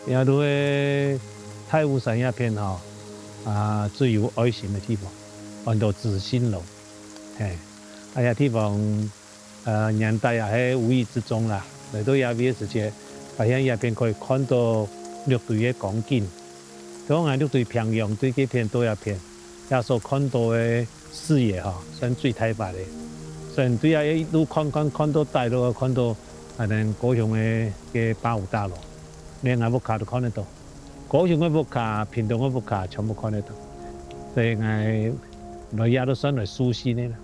然后喺太湖山那边最有爱心的地方，很多自信楼，那地方年代也喺无意之中啦，嚟到那边直接，发现那边可以看到绿队的光景，当然绿队平阳对这片多一片，也所看到的视野算最太白的，所以对一路看到大路，看到高雄的八五大楼，连我木卡都看得到，高雄的木卡、屏东的木卡全部看得到，所以我也都算来舒适的啦。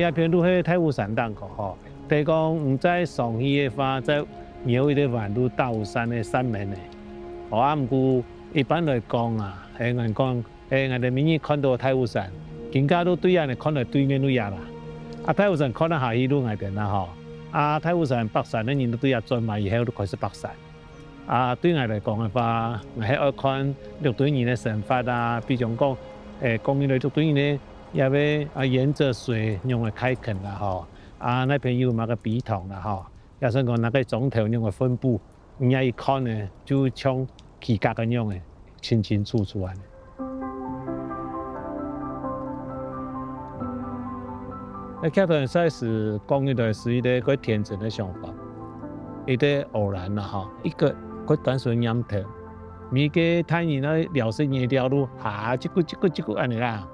那边路喺太湖山档个比如讲唔在上去的话，在苗的环路大湖山的山面的，唔过一般来讲人讲，我哋明日看到太湖山，更加都对人看到对面路呀啦。太湖山看到下去路外边啦太湖山北山的人都对下转埋以后都开始北山。对我来讲的话，我系爱看绿队人的生活比如讲公园里绿队人呢。也要沿着水用来开垦啦那边有那个笔筒啦也是讲那个总头用来分布，人家一看呢，就像起格咁样的，清清楚楚啊。开头赛是讲的是一个天真的想法，一个偶然一个单纯念头，每个探人聊生嘢条路这个安尼啦。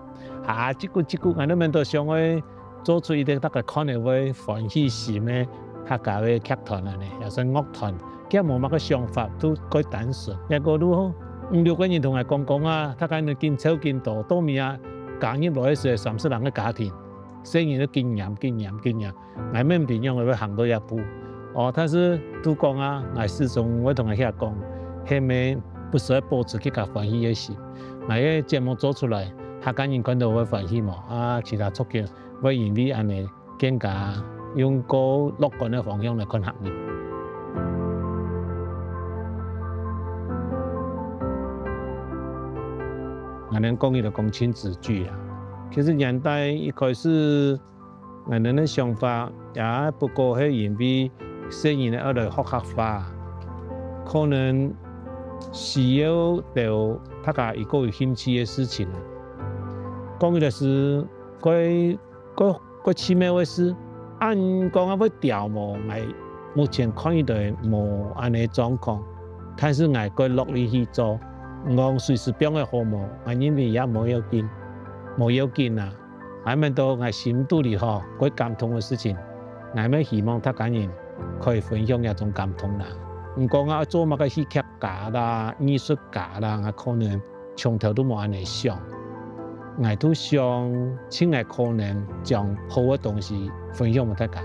这个，我们都想要做出一个大家看了会欢喜心的客家的剧团也是乐团，佢冇乜个想法，都quite单纯。一个都5、6个人同我讲他讲你见少见多，到尾加入落去是30人嘅家庭，生意都经验，我们点样会行到一步？但是都讲我始终我同佢讲，下面不是要保持佢家欢喜嘅心，我嘅节目做出来。客家人看到我欢喜嘛其他促进我愿意安尼更加用个乐观的方向来看客人。我们讲伊就讲亲子剧其实年代一开始我们的想法也不过是因为生意要来学客化，可能需要到大家一个有兴趣的事情。讲的是个奇妙的事，按讲要调无，目前看到无安尼状况，但是我个落力去做，我随时变个好无，我认为也冇要紧我们都我心肚里个感动的事情，我们希望他家人可以分享一种感动啦。唔讲做乜个戏剧家啦、艺术家啦，可能从头都冇安尼想。我都想尽可能将好的东西分享给大家。